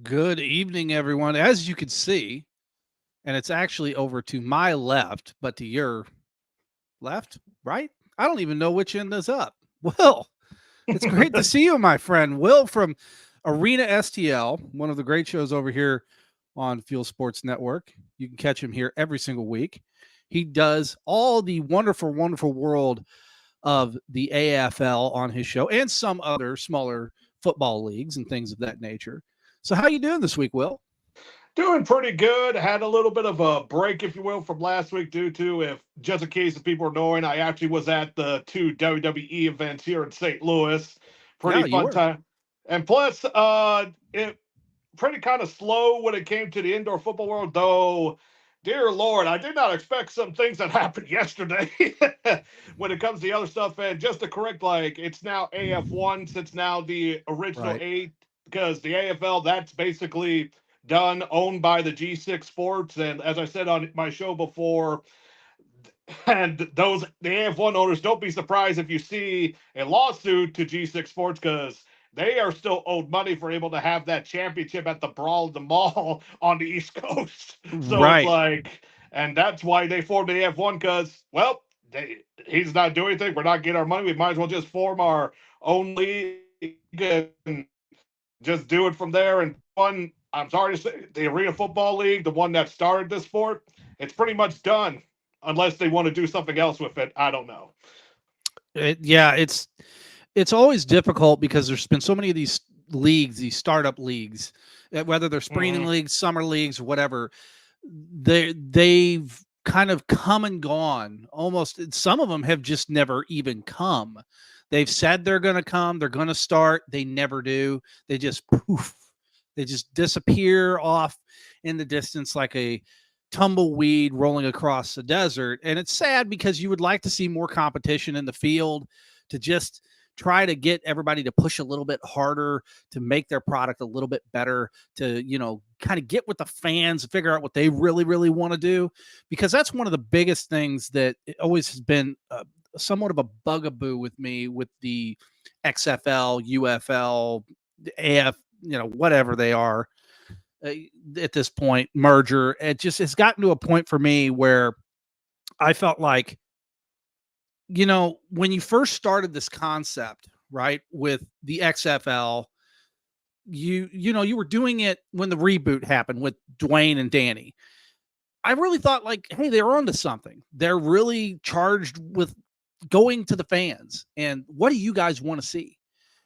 Good evening, everyone. As you can see, and it's actually over to my left, but to your left, right? I don't even know which end is up. Will, it's great to see you, my friend. Will from Arena STL, one of the great shows over here on Fuel Sports Network. You can catch him here every single week. He does all the wonderful, wonderful world of the AFL on his show and some other smaller football leagues and things of that nature. So, how you doing this week, Will? Doing pretty good. Had a little bit of a break, if you will, from last week due to, if just in case if people are knowing, I actually was at the two WWE events here in St. Louis. Pretty Yeah, you fun were. time. And plus, it pretty kind of slow when it came to the indoor football world, though. Dear Lord, I did not expect some things that happened yesterday when it comes to the other stuff. And just to correct, like, it's now AF1 since now the original Right. eight, because the AFL, that's basically done, owned by the G6 Sports. And as I said on my show before, and those the AF1 owners, don't be surprised if you see a lawsuit to G6 Sports because they are still owed money for able to have that championship at the Brawl of the Mall on the East Coast. So it's Right. like, and that's why they formed the AF1 because, well, he's not doing anything. We're not getting our money. We might as well just form our own league and just do it from there. And one, I'm sorry to say, the Arena Football League, the one that started this sport, it's pretty much done unless they want to do something else with it. I don't know. Yeah, it's always difficult because there's been so many of these leagues, these startup leagues, whether they're spring Mm-hmm. leagues, summer leagues, or whatever. They've kind of come and gone. Almost some of them have just never even come. They've said they're going to come, they're going to start, they never do. They just poof. They just disappear off in the distance like a tumbleweed rolling across the desert. And it's sad because you would like to see more competition in the field to just try to get everybody to push a little bit harder to make their product a little bit better, to kind of get with the fans, figure out what they really really want to do, because that's one of the biggest things that always has been somewhat of a bugaboo with me with the XFL, UFL, AF, whatever they are uh, at this point, merger. It just has gotten to a point for me where I felt like, when you first started this concept, right, with the XFL, you were doing it when the reboot happened with Dwayne and Danny. I really thought like, hey, they're onto something. They're really charged with going to the fans and what do you guys want to see?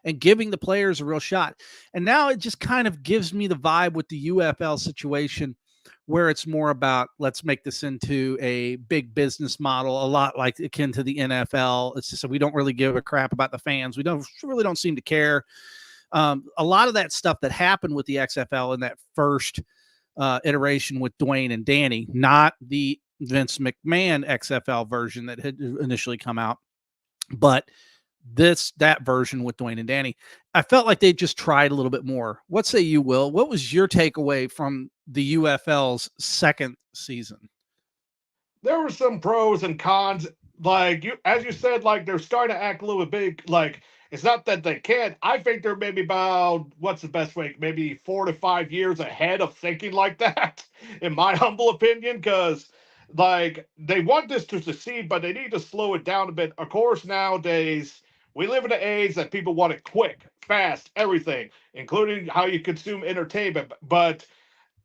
And giving the players a real shot. And now it just kind of gives me the vibe with the UFL situation where it's more about let's make this into a big business model, a lot like akin to the NFL. It's just we don't really give a crap about the fans. We don't really don't seem to care. A lot of that stuff that happened with the XFL in that first iteration with Dwayne and Danny, not the Vince McMahon XFL version that had initially come out, but that version with Dwayne and Danny, I felt like they just tried a little bit more. What say you, Will? What was your takeaway from the UFL's second season? There were some pros and cons. Like you, as you said, like they're starting to act a little bit big. Like it's not that they can't. I think they're maybe about what's the best way? Maybe 4 to 5 years ahead of thinking like that, in my humble opinion. Because like they want this to succeed, but they need to slow it down a bit. Of course, nowadays we live in an age that people want it quick, fast, everything, including how you consume entertainment. But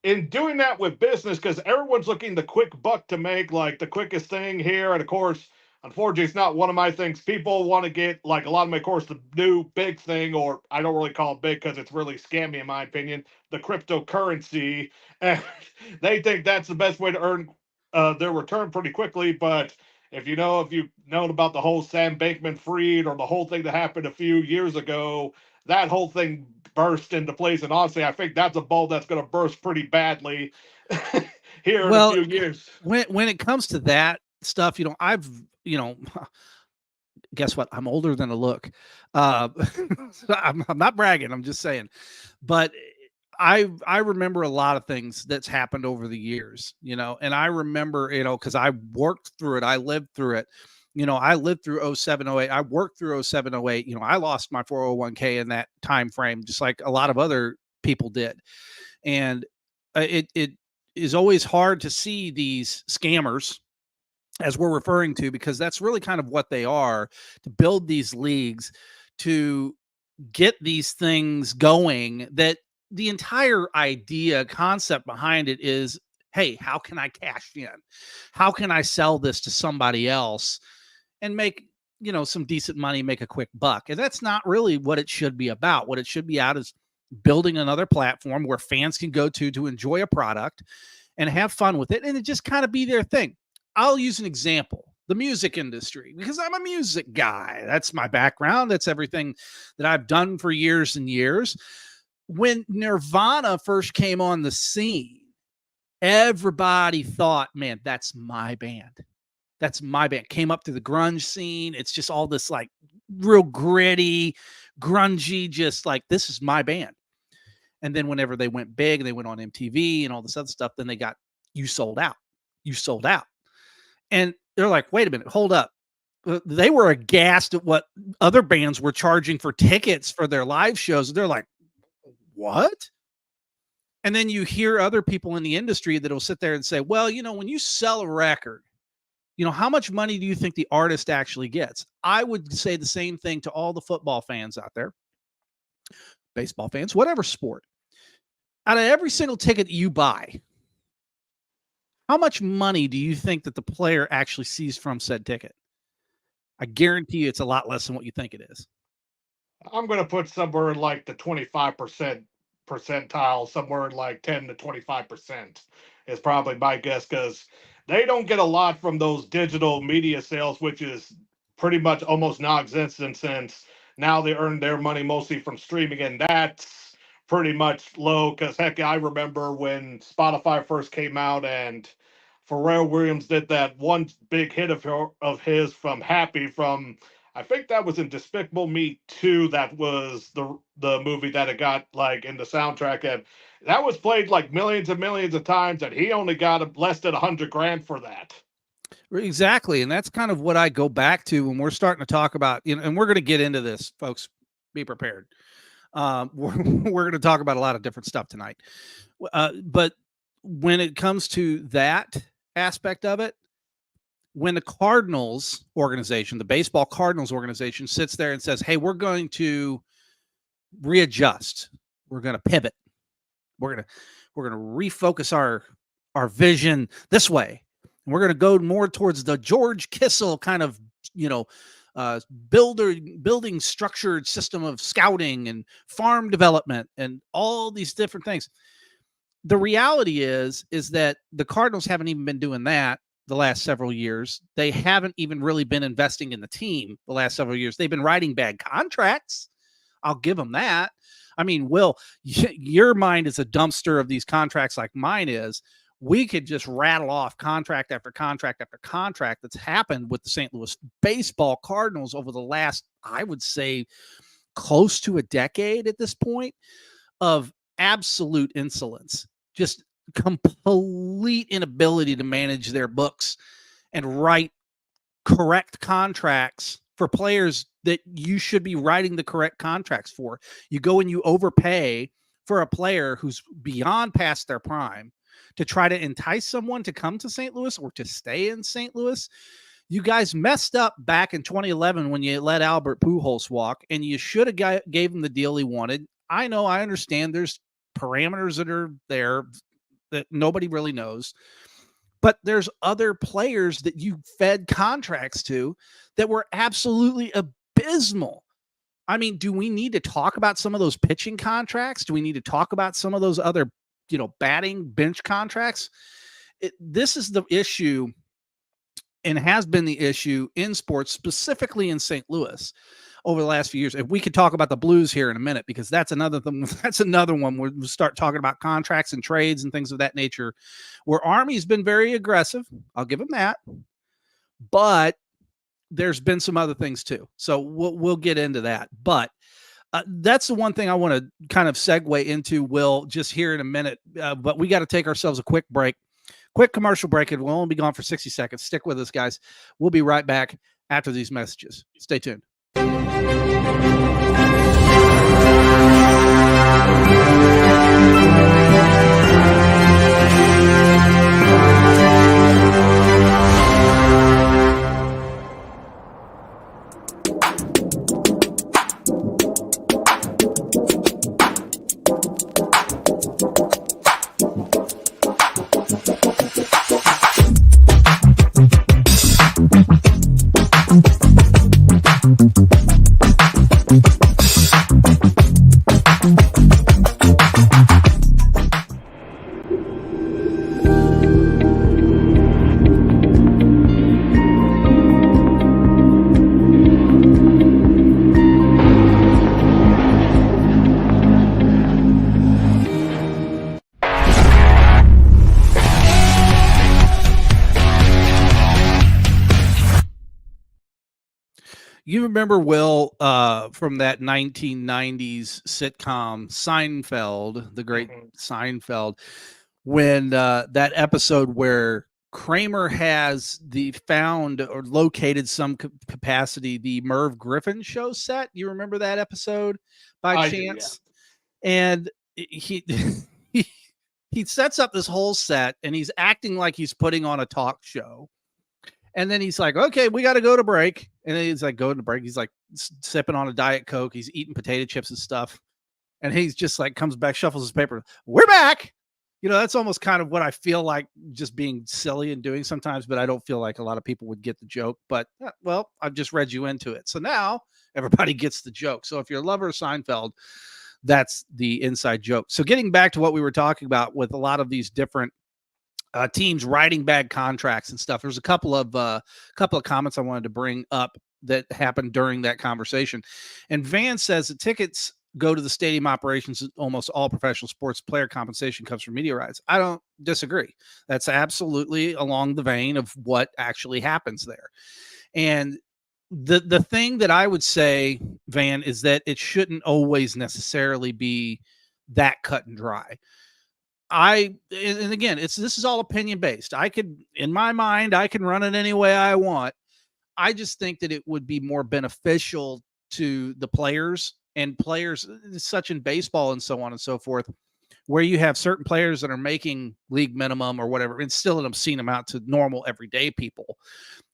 in doing that with business, because everyone's looking the quick buck to make, like the quickest thing here. And of course, unfortunately, it's not one of my things. People want to get, like a lot of my, of course, the new big thing, or I don't really call it big because it's really scammy, in my opinion, the cryptocurrency. And they think that's the best way to earn their return pretty quickly. But if you've known about the whole Sam Bankman Fried or the whole thing that happened a few years ago, that whole thing burst into place. And honestly, I think that's a ball that's going to burst pretty badly here in a Well, few years. when it comes to that stuff, I've guess what? I'm older than I look. Uh, I'm not bragging. I'm just saying, but I remember a lot of things that's happened over the years, and I remember, because I worked through it, I lived through it. I lived through 07, 08. I worked through 07, 08. I lost my 401k in that time frame, just like a lot of other people did. And it is always hard to see these scammers, as we're referring to, because that's really kind of what they are, to build these leagues, to get these things going, that the entire idea concept behind it is, hey, how can I cash in? How can I sell this to somebody else and make, some decent money, make a quick buck? And that's not really what it should be about. What it should be out is building another platform where fans can go to enjoy a product and have fun with it, and it just kind of be their thing. I'll use an example: the music industry, because I'm a music guy. That's my background. That's everything that I've done for years and years. When Nirvana first came on the scene, everybody thought, man, that's my band. That's my band. Came up through the grunge scene. It's just all this like real gritty, grungy, just like, this is my band. And then whenever they went big, they went on MTV and all this other stuff, then they got, you sold out. You sold out. And they're like, wait a minute, hold up. They were aghast at what other bands were charging for tickets for their live shows. They're like, what? And then you hear other people in the industry that will sit there and say, well, when you sell a record, how much money do you think the artist actually gets? I would say the same thing to all the football fans out there, baseball fans, whatever sport. Out of every single ticket that you buy, how much money do you think that the player actually sees from said ticket? I guarantee you it's a lot less than what you think it is. I'm going to put somewhere in like the 25% percentile, somewhere in like 10 to 25% is probably my guess, because they don't get a lot from those digital media sales, which is pretty much almost non-existent, since now they earn their money mostly from streaming, and that's pretty much low. Because heck, I remember when Spotify first came out and Pharrell Williams did that one big hit of his from Happy, from I think that was in Despicable Me 2. That was the movie that it got like in the soundtrack, and that was played like millions and millions of times, and he only got less than $100,000 for that. Exactly. And that's kind of what I go back to when we're starting to talk about, and we're going to get into this, folks. Be prepared. We're going to talk about a lot of different stuff tonight. But when it comes to that aspect of it, when the Cardinals organization, the baseball Cardinals organization, sits there and says, hey, we're going to readjust, we're going to pivot, we're going to refocus our vision this way, and we're going to go more towards the George Kissel kind of, building structured system of scouting and farm development and all these different things. The reality is that the Cardinals haven't even been doing that the last several years. They haven't even really been investing in the team the last several years. They've been writing bad contracts. I'll give them that. I mean, Will, your mind is a dumpster of these contracts like mine is. We could just rattle off contract after contract after contract that's happened with the St. Louis baseball Cardinals over the last, I would say, close to a decade at this point, of absolute insolence. Just complete inability to manage their books and write correct contracts for players that you should be writing the correct contracts for. You go and you overpay for a player who's beyond past their prime to try to entice someone to come to St. Louis or to stay in St. Louis. You guys messed up back in 2011 when you let Albert Pujols walk, and you should have gave him the deal he wanted. I know, I understand there's parameters that are there that nobody really knows, but there's other players that you fed contracts to that were absolutely abysmal. I mean, do we need to talk about some of those pitching contracts? Do we need to talk about some of those other, batting bench contracts? This is the issue, and has been the issue in sports, specifically in St. Louis over the last few years. If we could talk about the Blues here in a minute, because that's another thing. That's another one where we'll start talking about contracts and trades and things of that nature, where Army's been very aggressive. I'll give them that, but there's been some other things too. So we'll get into that. But that's the one thing I want to kind of segue into, Will, just here in a minute. But we got to take ourselves a quick break. Quick commercial break, and we'll only be gone for 60 seconds. Stick with us, guys. We'll be right back after these messages. Stay tuned. You remember Will from that 1990s sitcom Seinfeld, the great Mhm. Seinfeld, when that episode where Kramer has the found or located some capacity the Merv Griffin show set. You remember that episode by I do, yeah. chance? And he he he sets up this whole set and he's acting like he's putting on a talk show. And then he's like, okay, we got to go to break. And then he's like, going to break. He's like sipping on a Diet Coke. He's eating potato chips and stuff. And he's just like, comes back, shuffles his paper. We're back. That's almost kind of what I feel like just being silly and doing sometimes, but I don't feel like a lot of people would get the joke. But well, I've just read you into it. So now everybody gets the joke. So if you're a lover of Seinfeld, that's the inside joke. So getting back to what we were talking about with a lot of these different teams writing bad contracts and stuff. There's a couple of comments I wanted to bring up that happened during that conversation. And Van says that tickets go to the stadium operations. Almost all professional sports player compensation comes from media rights. I don't disagree. That's absolutely along the vein of what actually happens there. And the thing that I would say, Van, is that it shouldn't always necessarily be that cut and dry. And again, this is all opinion based. I could, in my mind, I can run it any way I want. I just think that it would be more beneficial to the players and players, such in baseball and so on and so forth, where you have certain players that are making league minimum or whatever, and still an obscene amount to normal everyday people.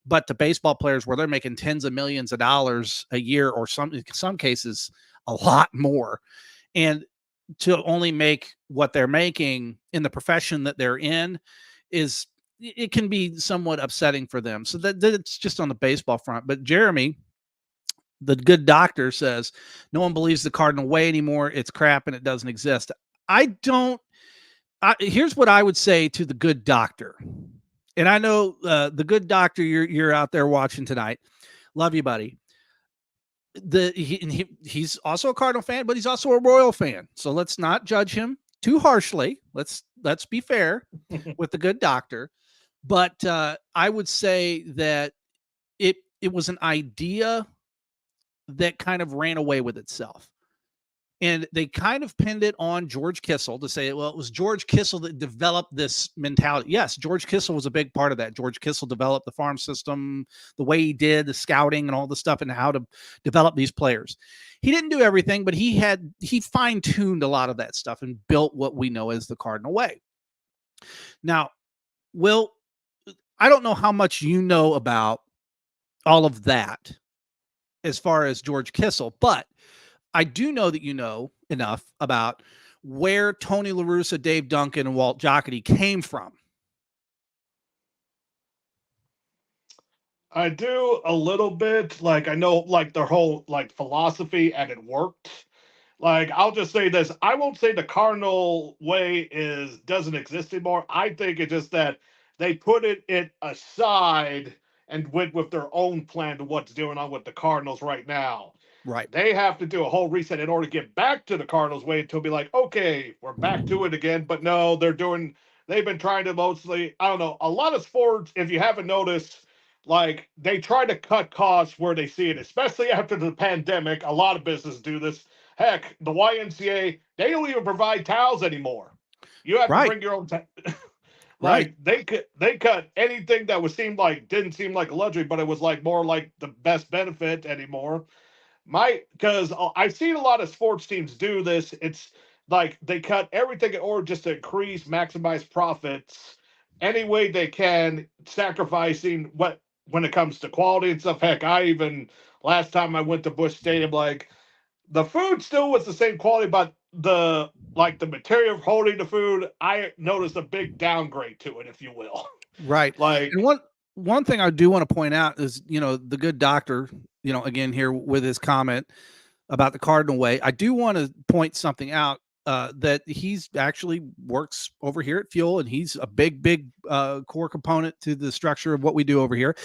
But the baseball players where they're making tens of millions of dollars a year, or in some cases, a lot more. And to only make what they're making in the profession that they're in it can be somewhat upsetting for them. So that's just on the baseball front. But Jeremy, the good doctor, says no one believes the Cardinal way anymore. It's crap and it doesn't exist. Here's what I would say to the good doctor. And I know the good doctor, you're out there watching tonight. Love you, buddy. He's also a Cardinal fan, but he's also a Royal fan. So let's not judge him too harshly. Let's be fair with the good doctor. But I would say that it was an idea that kind of ran away with itself. And they kind of pinned it on George Kissel to say, well, it was George Kissel that developed this mentality. Yes, George Kissel was a big part of that. George Kissel developed the farm system, the way he did, the scouting and all the stuff, and how to develop these players. He didn't do everything, but he fine-tuned a lot of that stuff and built what we know as the Cardinal way. Now, Will, I don't know how much you know about all of that as far as George Kissel, but I do know that you know enough about where Tony La Russa, Dave Duncan, and Walt Jocketty came from. I do a little bit. Like I know like their whole like philosophy and it worked. Like I'll just say this. I won't say the Cardinal way doesn't exist anymore. I think it's just that they put it aside and went with their own plan to what's going on with the Cardinals right now. Right. They have to do a whole reset in order to get back to the Cardinals way until be like, okay, we're back to it again. But no, they've been trying to mostly, I don't know, a lot of sports, if you haven't noticed, like they try to cut costs where they see it, especially after the pandemic. A lot of businesses do this. Heck, the YMCA, they don't even provide towels anymore. You have to Right. bring your own Right. like they cut anything that was seemed like didn't seem like a luxury, but it was like more like the best benefit anymore. Because I've seen a lot of sports teams do this. It's like they cut everything in order just to maximize profits any way they can, sacrificing what when it comes to quality and stuff. Heck, I even last time I went to Busch Stadium, like the food still was the same quality, but the material of holding the food, I noticed a big downgrade to it, if you will. Right. And Like one thing I do want to point out is, the good doctor, again here with his comment about the Cardinal way, I do want to point something out that he's actually works over here at Fuel, and he's a big core component to the structure of what we do over here.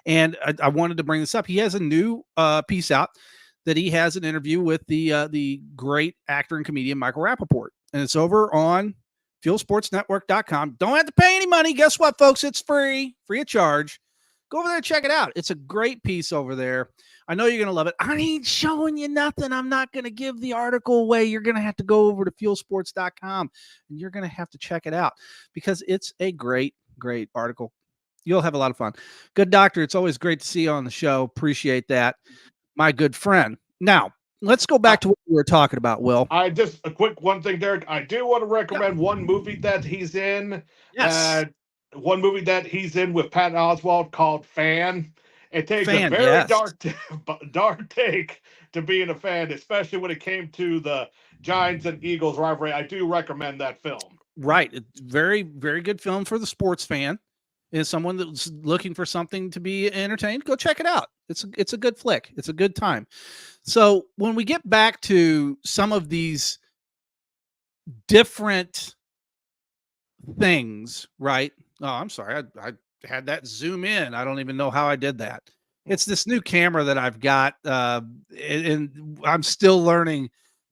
And I wanted to bring this up. He has a new piece out that he has an interview with the great actor and comedian Michael Rappaport, and it's over on fuelsportsnetwork.com. Don't have to pay any money. Guess what, folks? It's free of charge. Go over there and check it out. It's a great piece over there. I know you're going to love it. I ain't showing you nothing. I'm not going to give the article away. You're going to have to go over to fuelsports.com and you're going to have to check it out because it's a great, great article. You'll have a lot of fun. Good doctor. It's always great to see you on the show. Appreciate that, my good friend. Now, let's go back to what we were talking about, Will. I just a quick one thing, Derek. I do want to recommend one movie that he's in. Yes. One movie that he's in with Patton Oswalt called Fan. It takes a Fan, very yes. dark take to being a fan, especially when it came to the Giants and Eagles rivalry. I do recommend that film. Right. It's very, very good film for the sports fan. Is someone that's looking for something to be entertained, go check it out. It's a good flick. It's a good time. So when we get back to some of these different things, right? Oh, I'm sorry. I had that zoom in. I don't even know how I did that. It's this new camera that I've got, and I'm still learning,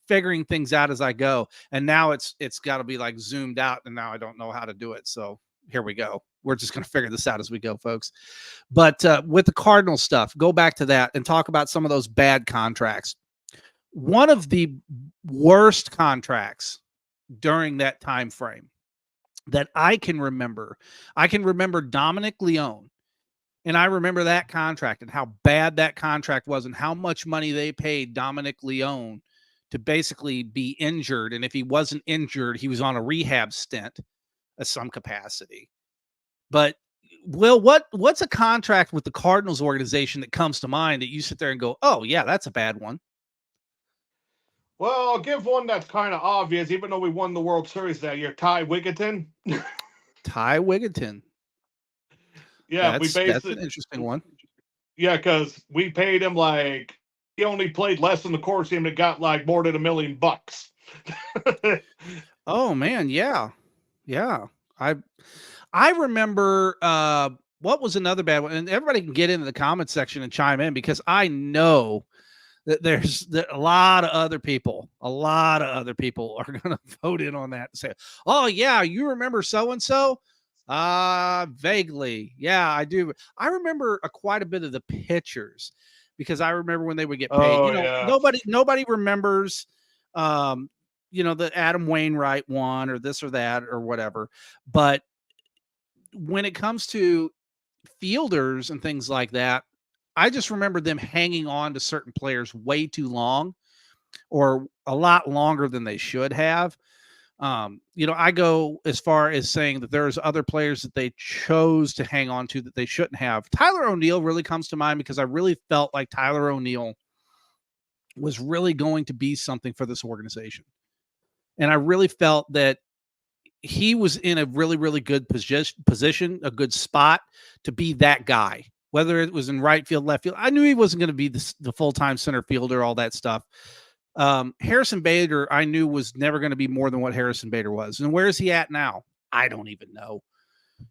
figuring things out as I go. And now it's got to be like zoomed out, and now I don't know how to do it. So here we go. We're just going to figure this out as we go, folks. But with the Cardinal stuff, go back to that and talk about some of those bad contracts. One of the worst contracts during that time frame that I can remember Dominic Leone, and I remember that contract and how bad that contract was and how much money they paid Dominic Leone to basically be injured. And if he wasn't injured, he was on a rehab stint of some capacity. But Will, what's a contract with the Cardinals organization that comes to mind that you sit there and go, oh yeah, that's a bad one? Well, I'll give one that's kind of obvious, even though we won the World Series that year. Ty Wigginton. Ty Wigginton. Yeah, that's an interesting one. Yeah, because we paid him like he only played less than the core team and got like more than $1 million. Oh man, yeah. I remember what was another bad one, and everybody can get into the comment section and chime in because I know that there's a lot of other people are going to vote in on that and say, oh yeah, you remember so-and-so? Vaguely. Yeah, I do. I remember quite a bit of the pitchers because I remember when they would get paid. Oh, yeah. Nobody remembers, the Adam Wainwright one or this or that or whatever. But when it comes to fielders and things like that, I just remember them hanging on to certain players way too long or a lot longer than they should have. I go as far as saying that there's other players that they chose to hang on to that they shouldn't have. Tyler O'Neill really comes to mind because I really felt like Tyler O'Neill was really going to be something for this organization. And I really felt that he was in a really, really good position, a good spot to be that guy, whether it was in right field, left field. I knew he wasn't going to be the full-time center fielder, all that stuff. Harrison Bader, I knew was never going to be more than what Harrison Bader was. And where is he at now? I don't even know.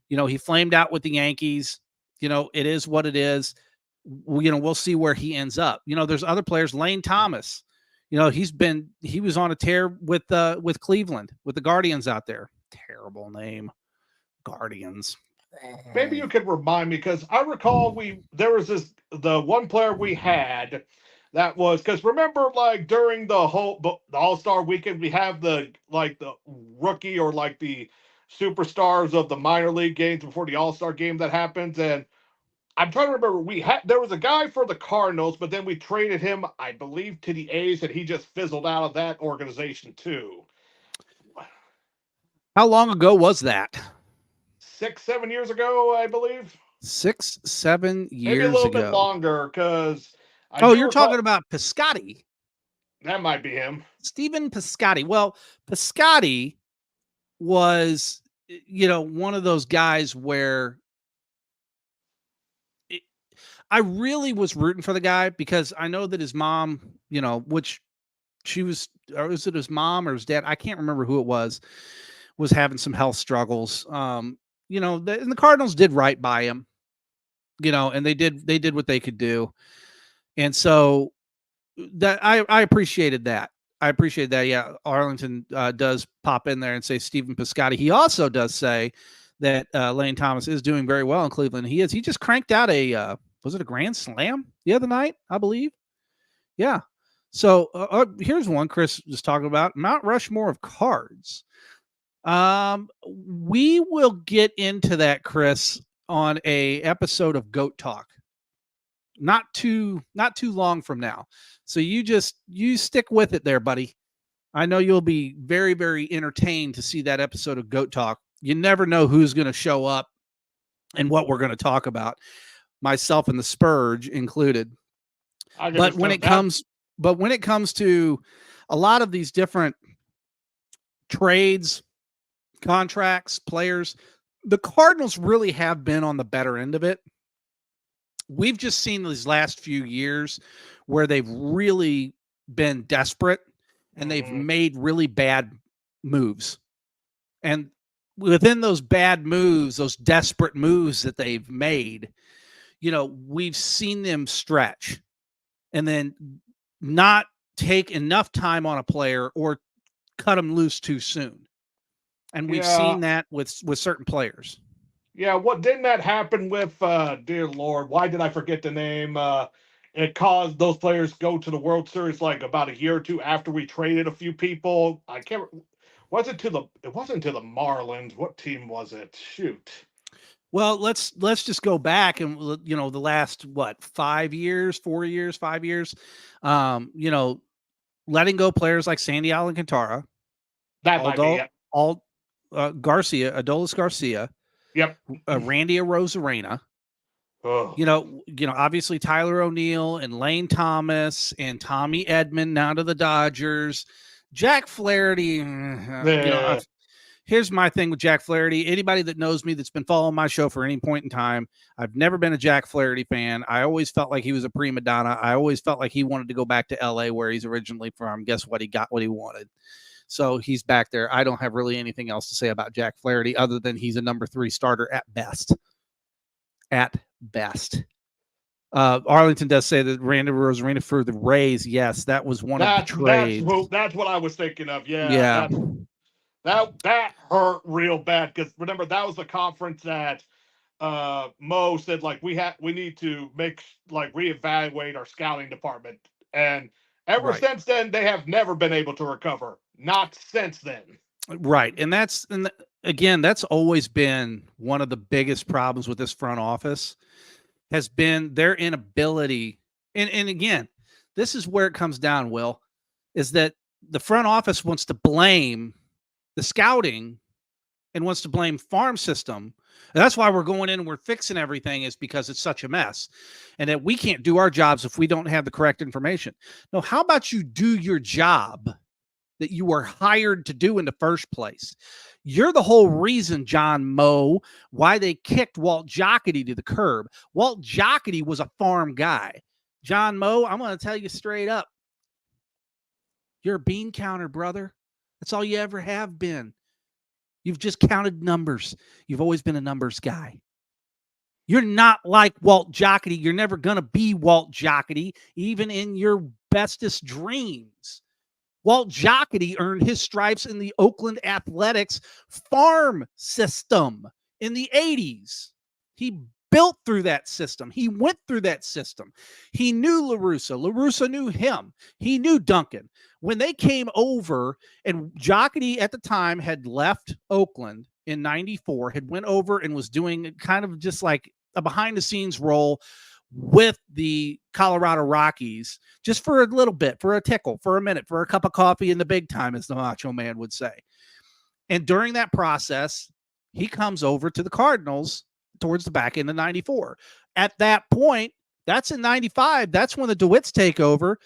He flamed out with the Yankees. It is what it is. We'll see where he ends up. There's other players, Lane Thomas. He was on a tear with Cleveland, with the Guardians out there. Terrible name, Guardians. Maybe you could remind me because I recall there was the one player we had that was because remember like during the All-Star weekend we have the rookie or like the superstars of the minor league games before the All-Star game that happens, and I'm trying to remember there was a guy for the Cardinals, but then we traded him, I believe, to the A's, and he just fizzled out of that organization too. How long ago was that? 6-7 years ago, I believe. 6-7 years ago. Maybe a little bit longer because. You're talking about Piscotty. That might be him. Stephen Piscotty. Well, Piscotty was, one of those guys where I really was rooting for the guy because I know that his mom, which she was, or was it his mom or his dad? I can't remember who it was having some health struggles. And the Cardinals did right by him, and they did what they could do. And so that I appreciated that. Yeah. Arlington does pop in there and say Stephen Piscotty. He also does say that Lane Thomas is doing very well in Cleveland. He just cranked out a was it a grand slam the other night, I believe? Yeah. So here's one Chris was talking about, Mount Rushmore of cards. We will get into that, Chris, on a episode of Goat Talk. Not too long from now. So you stick with it there, buddy. I know you'll be very, very entertained to see that episode of Goat Talk. You never know who's going to show up and what we're going to talk about, myself and the Spurge included. I can But just when tell it that. comes, but when it comes to a lot of these different trades, contracts, players, the Cardinals really have been on the better end of it. We've just seen these last few years where they've really been desperate and they've Mhm. made really bad moves. And within those bad moves, those desperate moves that they've made, we've seen them stretch and then not take enough time on a player or cut them loose too soon. And we've Yeah, seen that with certain players. yeah. What didn't that happen with? Dear Lord, why did I forget the name? It caused those players go to the World Series like about a year or two after we traded a few people. I can't. Was it to the? It wasn't to the Marlins. What team was it? Shoot. Well, let's just go back and the last 5 years, 4 years, 5 years, letting go players like Sandy Alcantara, That might be Aldo, it. Garcia, Adolis Garcia, Yep. Randy Arozarena. Oh. Obviously Tyler O'Neill and Lane Thomas and Tommy Edman now to the Dodgers. Jack Flaherty, Yeah. here's my thing with Jack Flaherty. Anybody that knows me that's been following my show for any point in time, I've never been a Jack Flaherty fan. I always felt like he was a prima donna. I always felt like he wanted to go back to LA where he's originally from. Guess what? He got what he wanted. So he's back there. I don't have really anything else to say about Jack Flaherty other than he's a number 3 starter at best. At best. Arlington does say that Randy Rosarena for the Rays. Yes, that was one of the trades. That's what I was thinking of. Yeah, Yeah. that hurt real bad because remember that was the conference that Mo said like we need to reevaluate our scouting department, and ever Right. since then they have never been able to recover. Not since then. Right. Again, that's always been one of the biggest problems with this front office has been their inability. And again, this is where it comes down, Will, is that the front office wants to blame the scouting and wants to blame farm system. And that's why we're going in and we're fixing everything is because it's such a mess and that we can't do our jobs if we don't have the correct information. No, how about you do your job that you were hired to do in the first place? You're the whole reason, John Moe, why they kicked Walt Jocketty to the curb. Walt Jocketty was a farm guy. John Moe, I'm going to tell you straight up. You're a bean counter, brother. That's all you ever have been. You've just counted numbers. You've always been a numbers guy. You're not like Walt Jocketty. You're never going to be Walt Jocketty, even in your bestest dreams. Walt Jocketty earned his stripes in the Oakland Athletics farm system in the 80s. He built through that system. He went through that system. He knew LaRussa. LaRussa knew him. He knew Duncan. When they came over, and Jocketty at the time had left Oakland in 94, had went over and was doing kind of just like a behind-the-scenes role with the Colorado Rockies just for a little bit, for a tickle, for a minute, for a cup of coffee in the big time, as the Macho Man would say. And during that process, he comes over to the Cardinals towards the back end of 94. At that point, that's in 95. That's when the DeWitts take over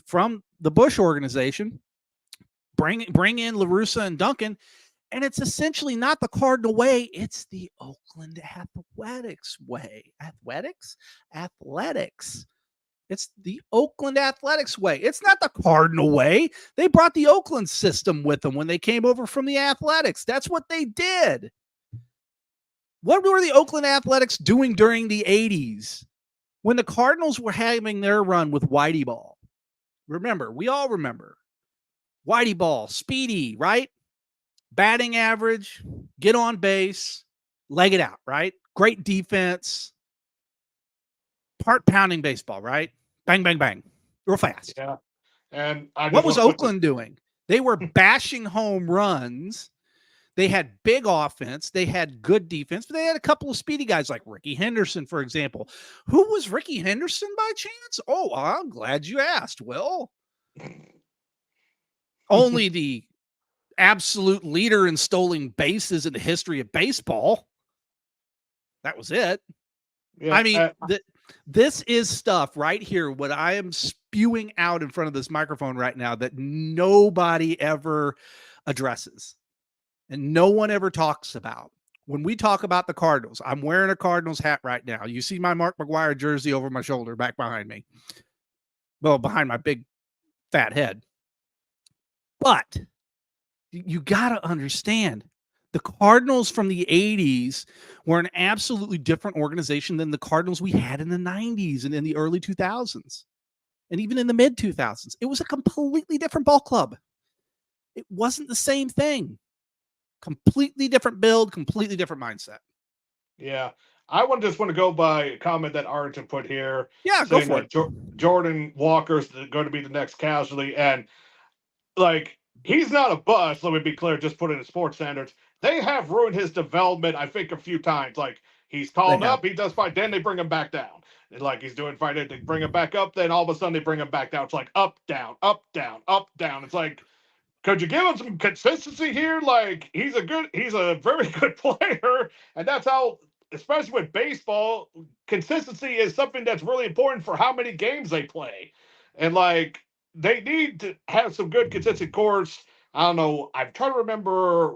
from the Bush organization, bring in LaRussa and Duncan. And it's essentially not the Cardinal way. It's the Oakland Athletics way. Athletics. It's the Oakland Athletics way. It's not the Cardinal way. They brought the Oakland system with them when they came over from the Athletics. That's what they did. What were the Oakland Athletics doing during the 80s when the Cardinals were having their run with Whitey Ball? Remember, we all remember. Whitey Ball, speedy, right? Batting average, get on base, leg it out, right? Great defense. Heart pounding baseball, right? Bang, bang, bang, real fast. Yeah. And I What just was want to put this. Oakland doing? They were bashing home runs. They had big offense. They had good defense, but they had a couple of speedy guys like Ricky Henderson, for example. Who was Ricky Henderson by chance? Oh, I'm glad you asked. Well, only the absolute leader in stolen bases in the history of baseball. That was it. Yeah. I mean, this is stuff right here, what I am spewing out in front of this microphone right now that nobody ever addresses and no one ever talks about. When we talk about the Cardinals, I'm wearing a Cardinals hat right now. You see my Mark McGwire jersey over my shoulder back behind me. Well, behind my big fat head. But you got to understand, the Cardinals from the 80s were an absolutely different organization than the Cardinals we had in the 90s and in the early 2000s and even in the mid 2000s. It was a completely different ball club. It wasn't the same thing. Completely different build, completely different mindset. Yeah. Just want to go by a comment that Arlington put here Yeah, go saying for that it. Jordan Walker's going to be the next casualty. And like, he's not a bust, let me be clear, just put it in sports standards. They have ruined his development, I think, a few times. Like, he's They called have. up, he does fine, then they bring him back down. And like, he's doing fine, they bring him back up, then all of a sudden they bring him back down. It's like up, down, up, down, up, down. It's like, could you give him some consistency here? Like, he's a very good player, and that's how, especially with baseball, consistency is something that's really important for how many games they play. And like, they need to have some good consistent course. I don't know. I'm trying to remember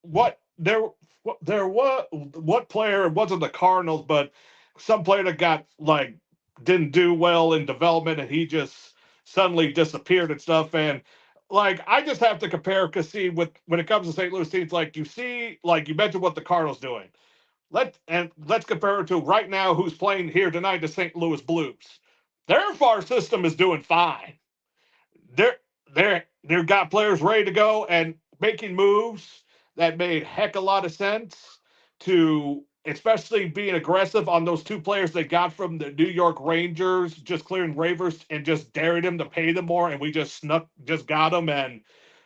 what there was, what player, it wasn't the Cardinals, but some player that got like didn't do well in development, and he just suddenly disappeared and stuff. And like, I just have to compare because see, with when it comes to St. Louis teams, like you see, like you mentioned what the Cardinals doing. Let's compare it to right now who's playing here tonight, the St. Louis Blues. Their farm system is doing fine. They're they've got players ready to go and making moves that made heck a lot of sense to especially being aggressive on those two players they got from the New York Rangers, just clearing waivers and just daring them to pay them more, and we just got them, and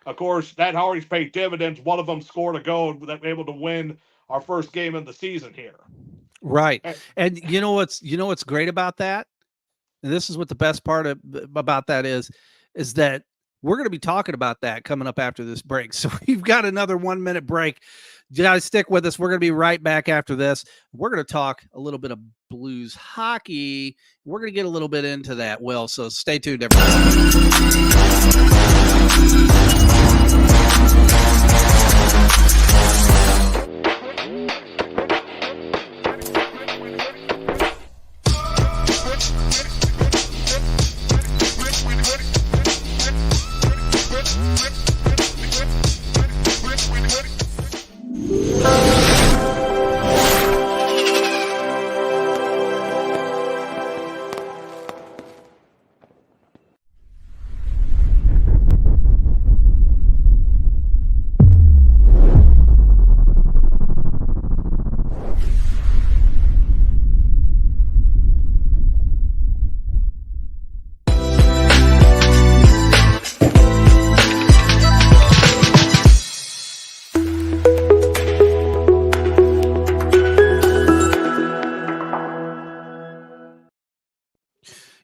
of course that already paid dividends. One of them scored a goal that we were able to win our first game of the season here. Right. And you know what's great about that? And this is what the best part about that is that we're going to be talking about that coming up after this break. So we've got another 1 minute break. You guys stick with us. We're going to be right back after this. We're going to talk a little bit of Blues hockey. We're going to get a little bit into that, Will. So stay tuned, everybody.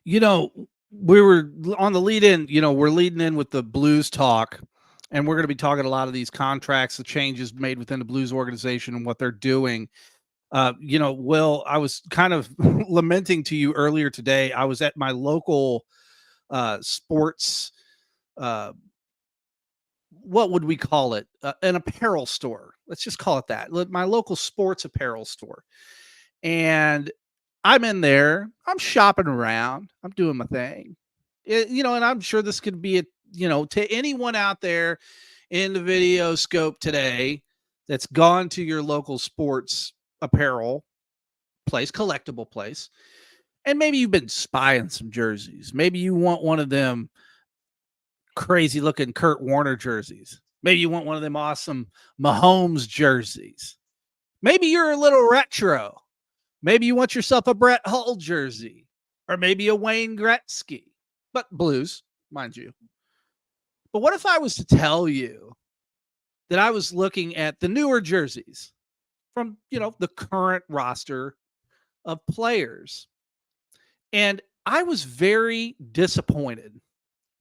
You know, we were on the lead in, we're leading in with the Blues talk, and we're going to be talking a lot of these contracts, the changes made within the Blues organization and what they're doing. Will, I was kind of lamenting to you earlier today. I was at my local sports, uh, what would we call it? An apparel store. Let's just call it that. My local sports apparel store. And I'm in there. I'm shopping around. I'm doing my thing. And I'm sure this could be to anyone out there in the video scope today that's gone to your local sports apparel place, collectible place, and maybe you've been spying some jerseys. Maybe you want one of them crazy looking Kurt Warner jerseys. Maybe you want one of them awesome Mahomes jerseys. Maybe you're a little retro. Maybe you want yourself a Brett Hull jersey. or maybe a Wayne Gretzky, but Blues, mind you. But what if I was to tell you that I was looking at the newer jerseys from, the current roster of players, and I was very disappointed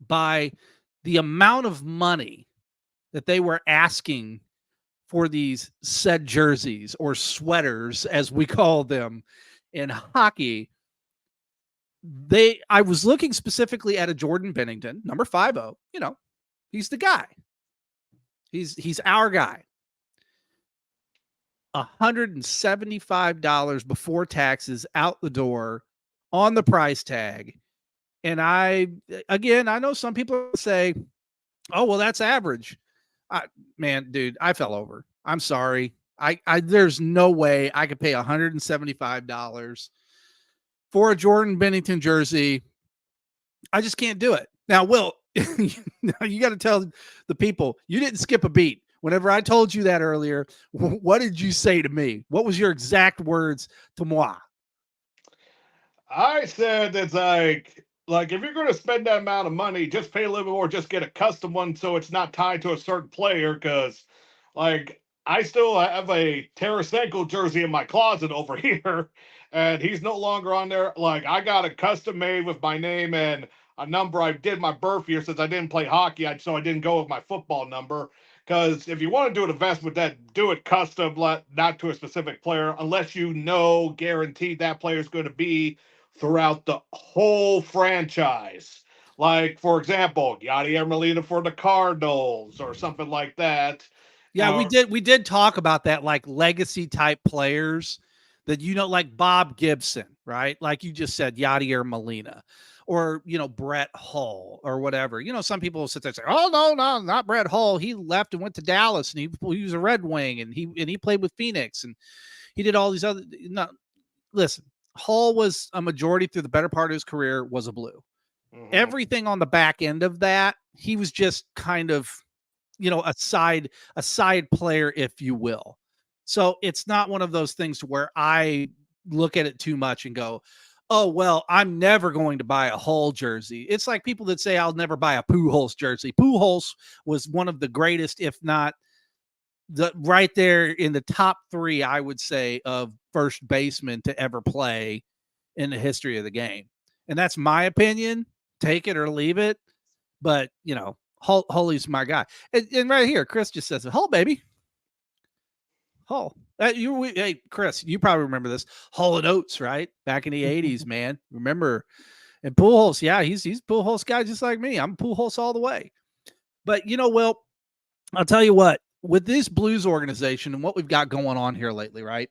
by the amount of money that they were asking for these said jerseys, or sweaters as we call them in hockey. I was looking specifically at a Jordan Bennington, number 50. He's the guy. He's our guy. $175 before taxes out the door on the price tag. And I know some people say, oh, well, that's average. Man, dude, I fell over. I'm sorry. There's no way I could pay $175 for a Jordan Bennington jersey. I just can't do it. Now, Will, you got to tell the people you didn't skip a beat. Whenever I told you that earlier, what did you say to me? What was your exact words to moi? I said it's like if you're going to spend that amount of money, just pay a little bit more, just get a custom one so it's not tied to a certain player. Because, like, I still have a Tarasenko jersey in my closet over here, and he's no longer on there. Like, I got a custom made with my name and a number. I did my birth year since I didn't play hockey, so I didn't go with my football number. Because if you want to do an investment, that do it custom, not to a specific player, unless you know guaranteed that player is going to be throughout the whole franchise. Like, for example, Yadier Molina for the Cardinals or something like that. Yeah, we did talk about that, like legacy type players that, like Bob Gibson, right? Like you just said, Yadier Molina, or Brett Hull or whatever. Some people will sit there and say, "Oh, no, not Brett Hull. He left and went to Dallas, and he was a Red Wing, and he played with Phoenix, and he did all these other." No, listen, Hull was a majority through the better part of his career was a Blue. Mm-hmm. Everything on the back end of that, he was just kind of, a side player, if you will. So it's not one of those things where I look at it too much and go, oh, well, I'm never going to buy a Hull jersey. It's like people that say I'll never buy a Pujols jersey. Pujols was one of the greatest, if not right there in the top 3, I would say, of first baseman to ever play in the history of the game. And that's my opinion. Take it or leave it. But, Hully's my guy. And right here, Chris just says, Hull, baby. Hull. Hey, Chris, you probably remember this. Hull and Oates, right? Back in the 80s, man. Remember? And Pujols, yeah, he's Pujols guy just like me. I'm Pujols all the way. But, Will, I'll tell you what, with this Blues organization and what we've got going on here lately, right?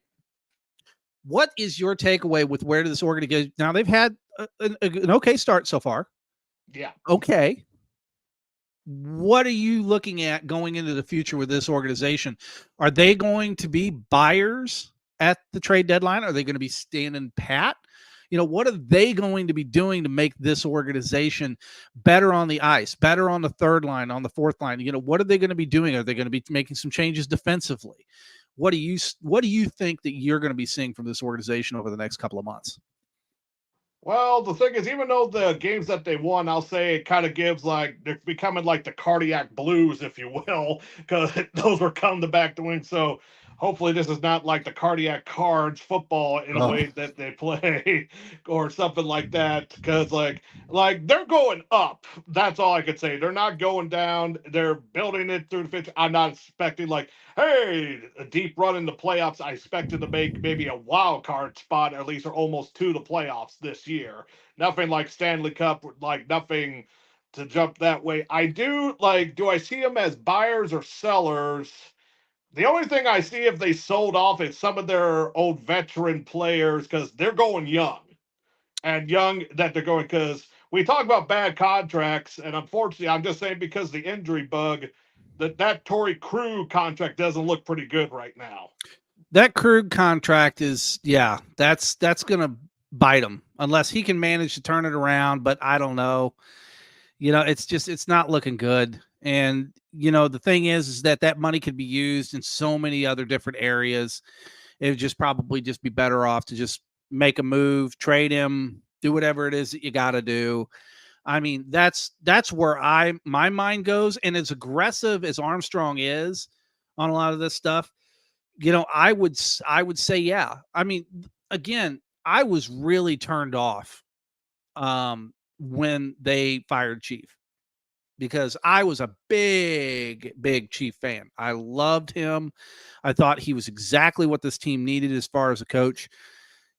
What is your takeaway with where this organization? Now, they've had an okay start so far. Yeah. Okay. What are you looking at going into the future with this organization? Are they going to be buyers at the trade deadline? Are they going to be standing pat? What are they going to be doing to make this organization better on the ice, better on the third line, on the fourth line? What are they going to be doing? Are they going to be making some changes defensively? What do you think that you're going to be seeing from this organization over the next couple of months? Well, the thing is, even though the games that they won, I'll say it kind of gives they're becoming like the cardiac blues, if you will, because those were come to back to win. So hopefully this is not like the cardiac cards football in a way that they play or something like that. Because like they're going up. That's all I could say. They're not going down. They're building it through the fifth. I'm not expecting hey, a deep run in the playoffs. I expected to make maybe a wild card spot at least, or almost to the playoffs this year. Nothing like Stanley Cup, nothing to jump that way. I do I see them as buyers or sellers? The only thing I see if they sold off is some of their old veteran players, because they're going young. And young that they're going, because we talk about bad contracts, and unfortunately, I'm just saying because the injury bug, that Torrey Krug contract doesn't look pretty good right now. That Krug contract is, that's going to bite him unless he can manage to turn it around. But I don't know. It's not looking good. And, the thing is that money could be used in so many other different areas. It would just probably just be better off to just make a move, trade him, do whatever it is that you got to do. I mean, that's where my mind goes. And as aggressive as Armstrong is on a lot of this stuff, I would say, yeah. I mean, again, I was really turned off when they fired Chief, because I was a big Chief fan. I loved him. I thought he was exactly what this team needed as far as a coach.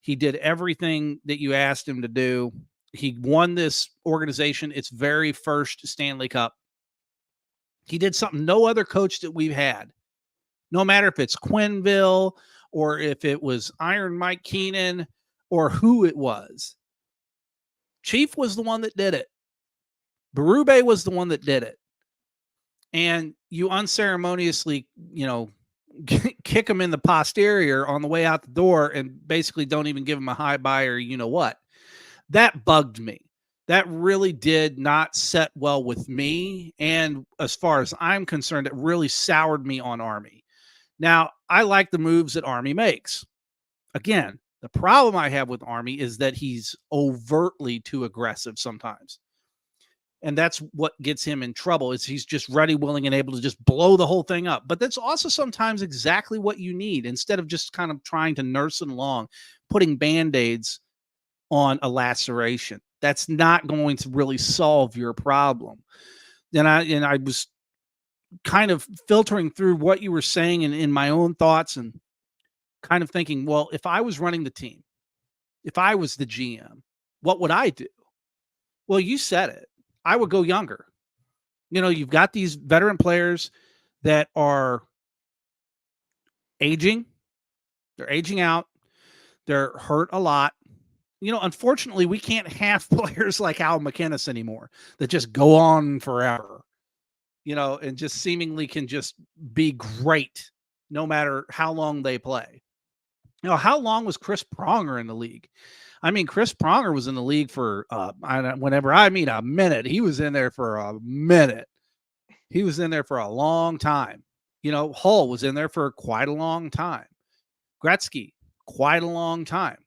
He did everything that you asked him to do. He won this organization its very first Stanley Cup. He did something no other coach that we've had, no matter if it's Quenneville or if it was Iron Mike Keenan or who it was. Chief was the one that did it. Berube was the one that did it. And you unceremoniously, kick him in the posterior on the way out the door and basically don't even give him a high bye or you know what. That bugged me. That really did not set well with me. And as far as I'm concerned, it really soured me on Army. Now, I like the moves that Army makes. Again, the problem I have with Army is that he's overtly too aggressive sometimes. And that's what gets him in trouble, is he's just ready, willing, and able to just blow the whole thing up. But that's also sometimes exactly what you need, instead of just kind of trying to nurse it along, putting Band-Aids on a laceration. That's not going to really solve your problem. And I was kind of filtering through what you were saying and in my own thoughts, and kind of thinking, well, if I was running the team, if I was the GM, what would I do? Well, you said it. I would go younger. You've got these veteran players that are aging. They're aging out. They're hurt a lot. Unfortunately, we can't have players like Al McInnes anymore that just go on forever, and just seemingly can just be great no matter how long they play. How long was Chris Pronger in the league? I mean, Chris Pronger was in the league for, whenever I mean a minute, he was in there for a minute. He was in there for a long time. Hull was in there for quite a long time. Gretzky, quite a long time.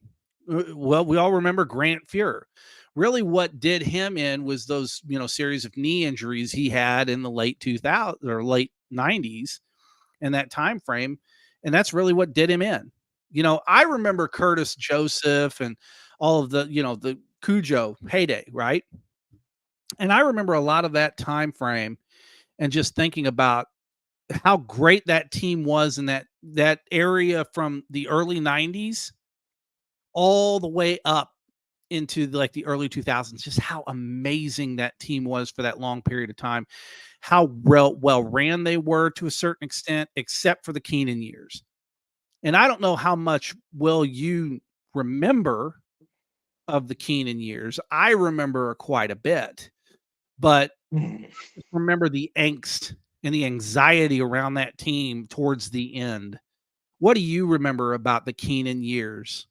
Well, we all remember Grant Fuhrer. Really what did him in was those, series of knee injuries he had in the late 2000s or late 90s in that time frame. And that's really what did him in. I remember Curtis Joseph and all of the Cujo heyday, right? And I remember a lot of that time frame and just thinking about how great that team was in that area from the early 90s all the way up into the early 2000s, just how amazing that team was for that long period of time, how well ran they were to a certain extent, except for the Keenan years. And I don't know how much will you remember of the Keenan years. I remember quite a bit, but remember the angst and the anxiety around that team towards the end. What do you remember about the Keenan years?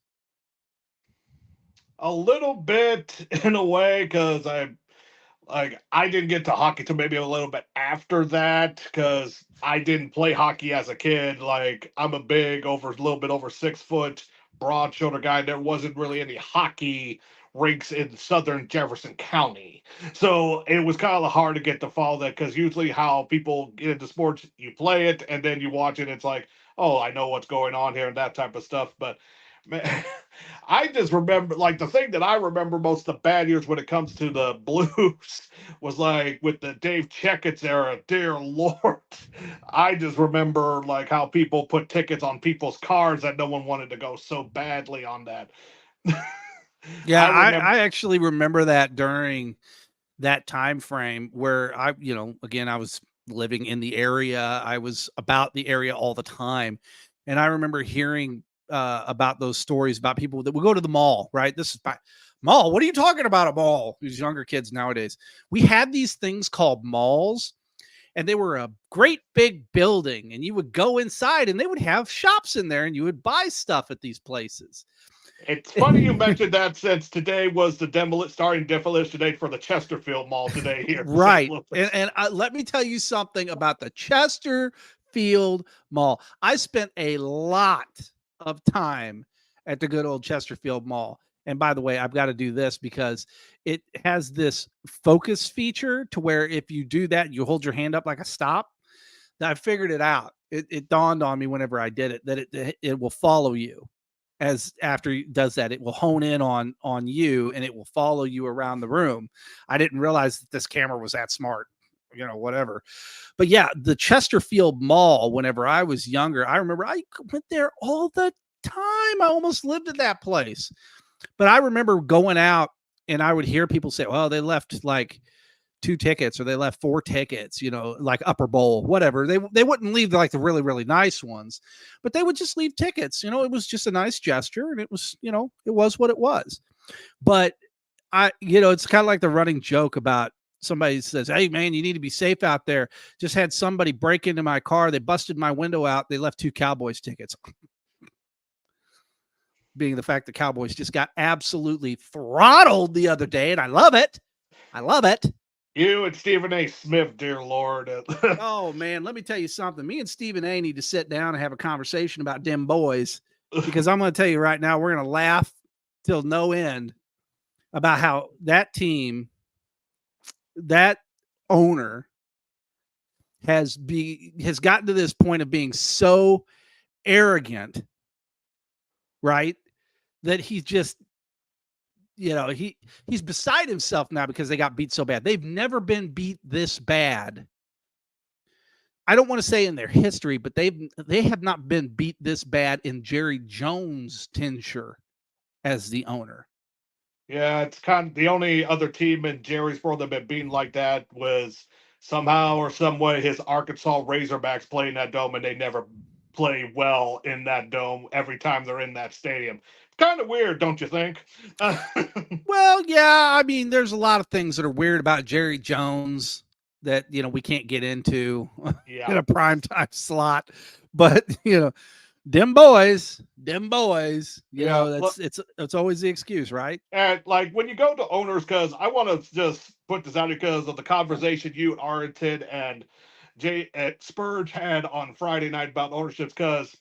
A little bit in a way, because I didn't get to hockey till maybe a little bit after that, because I didn't play hockey as a kid. Like, I'm a little bit over 6 foot, broad shoulder guy. There wasn't really any hockey rinks in southern Jefferson County, so it was kind of hard to get to follow that. Because usually, how people get into sports, you play it and then you watch it. It's like, oh, I know what's going on here and that type of stuff. But man, I just remember, like, the thing that I remember most of the bad years when it comes to the Blues was like with the Dave Checketts era. Dear Lord, I just remember like how people put tickets on people's cars that no one wanted to go so badly on that. Yeah, I remember. I actually remember that during that time frame where again, I was living in the area. I was about the area all the time. And I remember hearing about those stories about people that would go to the mall, right? This is mall. What are you talking about, a mall? These younger kids nowadays. We had these things called malls, and they were a great big building, and you would go inside and they would have shops in there and you would buy stuff at these places. It's funny you mentioned that, since today was the starting demolition date for the Chesterfield Mall today here in St. Right. Louis. And let me tell you something about the Chesterfield Mall. I spent a lot of time at the good old Chesterfield Mall. And by the way, I've got to do this because it has this focus feature to where if you do that, you hold your hand up like a stop. I figured it out. It dawned on me whenever I did it that it will follow you as after it does that. It will hone in on you and it will follow you around the room. I didn't realize that this camera was that smart. Whatever. But yeah, the Chesterfield Mall. Whenever I was younger, I remember I went there all the time. I almost lived at that place. But I remember going out and I would hear people say, "Well, they left like 2 tickets or they left 4 tickets, like upper bowl, whatever." They wouldn't leave like the really, really nice ones, but they would just leave tickets. It was just a nice gesture and it was, it was what it was. But it's kind of like the running joke about somebody says, "Hey man, you need to be safe out there. Just had somebody break into my car. They busted my window out. They left 2 Cowboys tickets." Being the fact the Cowboys just got absolutely throttled the other day. And I love it. I love it. You and Stephen A. Smith, dear Lord. Oh man, let me tell you something. Me and Stephen A need to sit down and have a conversation about them boys, because I'm going to tell you right now, we're going to laugh till no end about how that team, that owner has gotten to this point of being so arrogant, right? That he's just, he's beside himself now because they got beat so bad. They've never been beat this bad. I don't want to say in their history, but they have not been beat this bad in Jerry Jones' tenure as the owner. Yeah, it's kind of the only other team in Jerry's world that been beaten like that was somehow or some way his Arkansas Razorbacks play in that dome, and they never play well in that dome every time they're in that stadium. Kind of weird, don't you think? Well, yeah, I mean, there's a lot of things that are weird about Jerry Jones that we can't get into Yeah. in a primetime slot, but them boys, Yeah. it's always the excuse, right? And like when you go to owners, because I want to just put this out because of the conversation you and Arlington and Jay at Spurge had on Friday night about ownerships. Because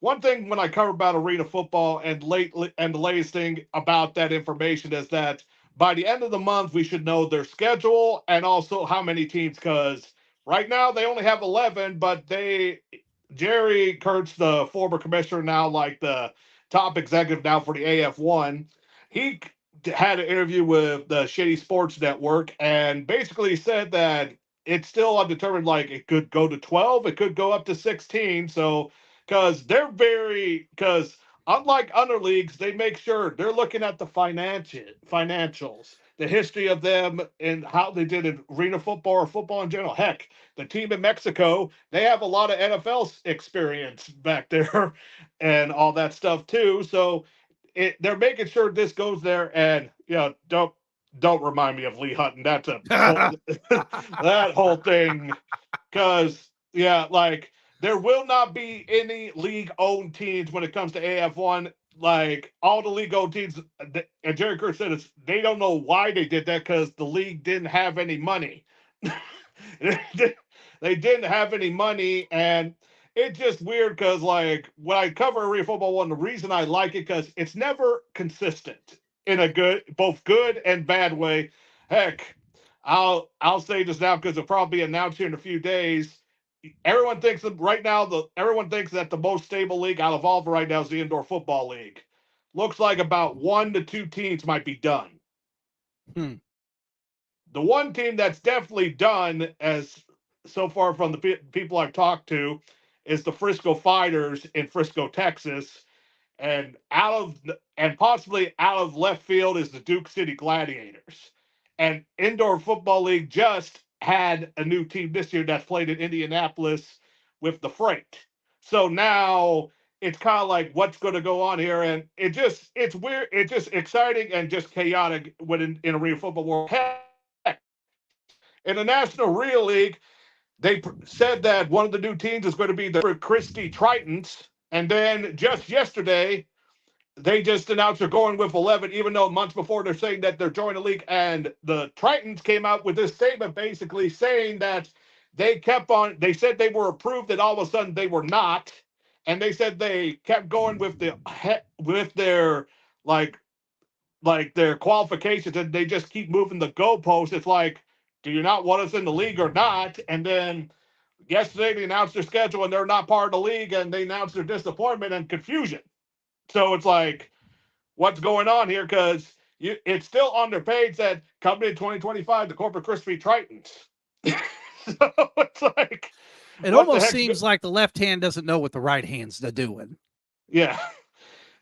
one thing when I cover about arena football and the latest thing about that information is that by the end of the month we should know their schedule and also how many teams. Because right now they only have 11, but Jerry Kurtz, the former commissioner, now like the top executive now for the AF1, he had an interview with the Shady Sports Network and basically said that it's still undetermined. Like it could go to 12, it could go up to 16. So, because unlike other leagues, they make sure they're looking at the financials, the history of them, and how they did in arena football or football in general. Heck, the team in Mexico, they have a lot of NFL experience back there and all that stuff too. So they're making sure this goes there, and don't remind me of Lee Hutton. That's a whole that whole thing, because like there will not be any league owned teams when it comes to AF1. Like all the league owned teams, and Jerry Kerr said they don't know why they did that because the league didn't have any money. They didn't have any money, and it's just weird because like when I cover arena football one, the reason I like it because it's never consistent in a both good and bad way. Heck, I'll say this now because it'll probably be announced here in a few days. Everyone thinks that right now everyone thinks that the most stable league out of all right now is the indoor football league. Looks like about 1 to 2 teams might be done. The one team that's definitely done, as so far from the people I've talked to, is the Frisco Fighters in Frisco, Texas, and possibly out of left field is the Duke City Gladiators. And Indoor Football League just had a new team this year that's played in Indianapolis with the Freight. So now it's kind of like what's going to go on here, and it's weird, it's just exciting and just chaotic when in a real football world. Heck, in the National Real League, they said that one of the new teams is going to be the Christie Tritons. And then just yesterday, they just announced they're going with 11, even though months before they're saying that they're joining the league. And the Tritons came out with this statement basically saying that they said they were approved, and all of a sudden they were not. And they said they kept going with their like like their qualifications, and they just keep moving the goalposts. It's like, do you not want us in the league or not? And then yesterday they announced their schedule and they're not part of the league, and they announced their disappointment and confusion. So it's like, what's going on here? Because it's still on their page that coming in 2025, the Corporate Crispy Tritons. So it's like, It what the almost heck? seems like the left hand doesn't know what the right hand's doing. Yeah.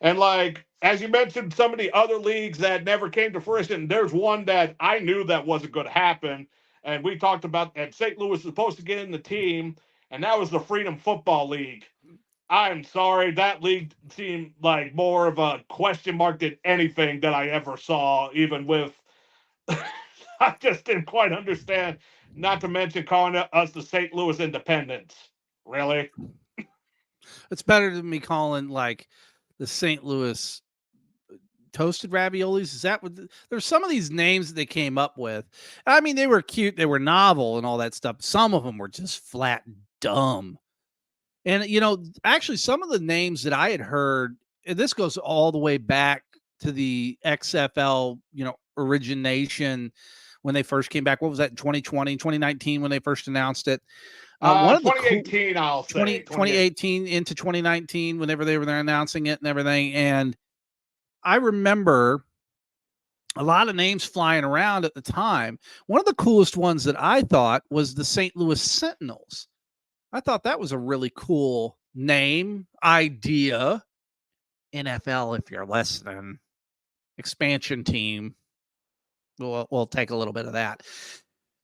And like, as you mentioned, some of the other leagues that never came to fruition, there's one that I knew that wasn't going to happen. And we talked about, and St. Louis was supposed to get in the team, and that was the Freedom Football League. I'm sorry, that league seemed like more of a question mark than anything that I ever saw, even with. I just didn't quite understand, not to mention calling us the St. Louis Independents. Really? It's better than me calling like the St. Louis toasted raviolis. Is that what there's some of these names that they came up with? I mean, they were cute, they were novel and all that stuff. Some of them were just flat dumb. And actually some of the names that I had heard, and this goes all the way back to the XFL, origination when they first came back. What was that, in 2020, 2019 when they first announced it? One of the cool 2018, I'll say. 2018 into 2019, whenever they were there announcing it and everything. And I remember a lot of names flying around at the time. One of the coolest ones that I thought was the St. Louis Sentinels. I thought that was a really cool name idea. NFL, if you're listening, expansion team. We'll take a little bit of that.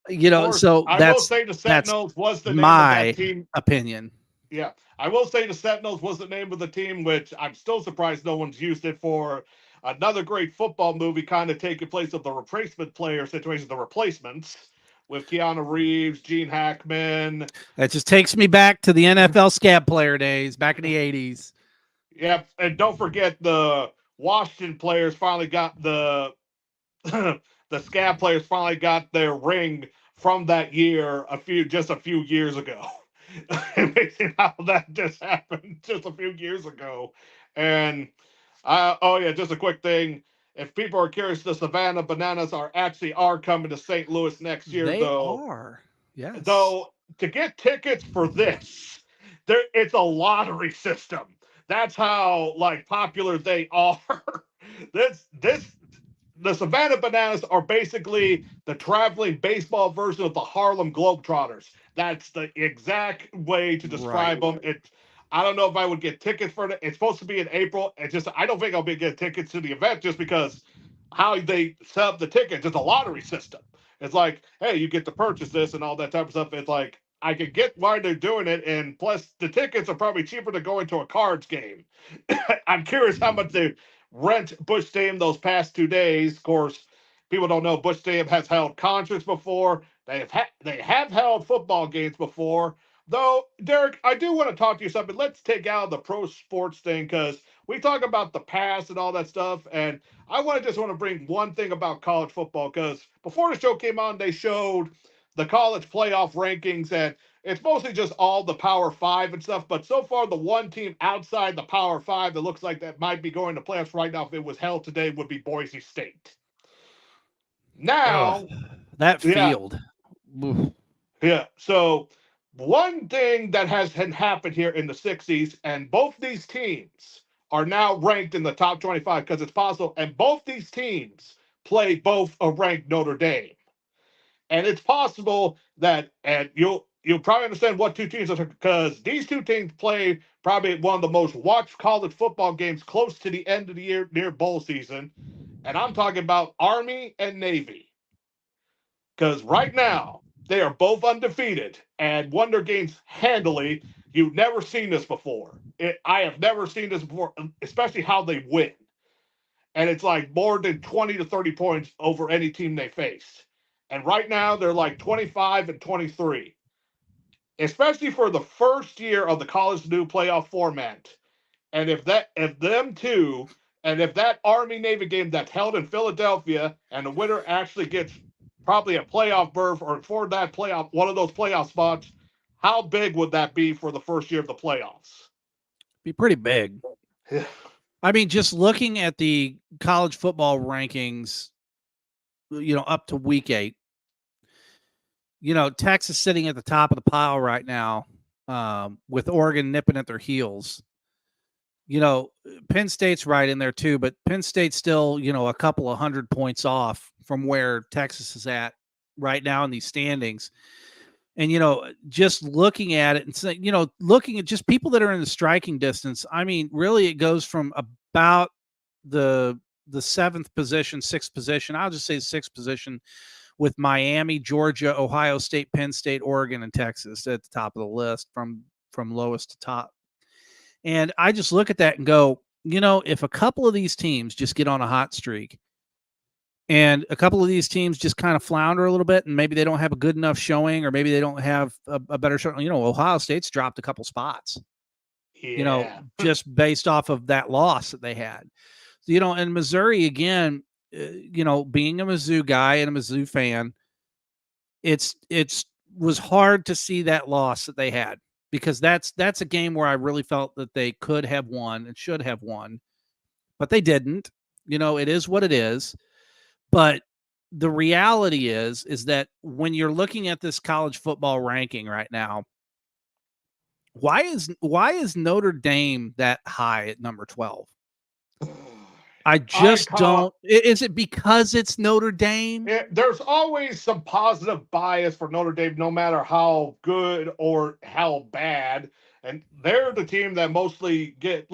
So I will say the that's Sentinels was the name of my that team. opinion. Yeah, I will say the Sentinels was the name of the team, which I'm still surprised no one's used it for. Another great football movie, kind of taking place of the replacement player situation, the replacements with Keanu Reeves, Gene Hackman. That just takes me back to the NFL scab player days back in the 80s. Yeah, and don't forget the Washington players finally got the the scab players finally got their ring from that year a few years ago. Amazing how that just happened just a few years ago. And oh yeah, just a quick thing. If people are curious, the Savannah Bananas are coming to St. Louis next year, They though. are. Yes. Though to get tickets for this, it's a lottery system. That's how like popular they are. This the Savannah Bananas are basically the traveling baseball version of the Harlem Globetrotters. That's the exact way to describe them. I don't know if I would get tickets for it. It's supposed to be in April. I don't think I'll be getting tickets to the event just because how they set up the tickets. It's a lottery system. It's like, hey, you get to purchase this and all that type of stuff. It's like I can get why they're doing it, and plus the tickets are probably cheaper to go into a cards game. I'm curious how much they rent Busch Stadium those past 2 days. Of course, people don't know Busch Stadium has held concerts before. They have held football games before. Though, Derek, I do want to talk to you something. Let's take out the pro sports thing because we talk about the past and all that stuff. And I just want to bring one thing about college football because before the show came on, they showed the college playoff rankings, and it's mostly just all the Power Five and stuff. But so far, the one team outside the Power Five that looks like that might be going to playoffs right now, if it was held today, would be Boise State. Now, That yeah, field. yeah. So one thing that has happened here in the 60s, and both these teams are now ranked in the top 25 because it's possible, and both these teams play both a ranked Notre Dame. And it's possible that, and you'll probably understand what two teams are because these two teams play probably one of the most watched college football games close to the end of the year near bowl season. And I'm talking about Army and Navy. Because right now, they are both undefeated and won their games handily. You've never seen this before. I have never seen this before, especially how they win. And it's like more than 20 to 30 points over any team they face. And right now, they're like 25 and 23, especially for the first year of the college new playoff format. And if them two, and if that Army Navy game that's held in Philadelphia and the winner actually gets probably a playoff berth or for that playoff, one of those playoff spots, how big would that be for the first year of the playoffs? Be pretty big. I mean, just looking at the college football rankings, up to week 8, Texas sitting at the top of the pile right now, with Oregon nipping at their heels. Penn State's right in there too, but Penn State's still, a couple of 100 points off from where Texas is at right now in these standings. And, just looking at it and saying, looking at just people that are in the striking distance, I mean, really it goes from about the seventh position, sixth position. I'll just say sixth position with Miami, Georgia, Ohio State, Penn State, Oregon, and Texas at the top of the list from lowest to top. And I just look at that and go, if a couple of these teams just get on a hot streak and a couple of these teams just kind of flounder a little bit and maybe they don't have a good enough showing or maybe they don't have a better showing, Ohio State's dropped a couple spots, Yeah. just based off of that loss that they had. And Missouri, again, being a Mizzou guy and a Mizzou fan, it's was hard to see that loss that they had, because that's a game where I really felt that they could have won and should have won, but they didn't. It is what it is. But the reality is that when you're looking at this college football ranking right now, why is Notre Dame that high at number 12? I just don't. Is it because it's Notre Dame? There's always some positive bias for Notre Dame, no matter how good or how bad. And they're the team that mostly they're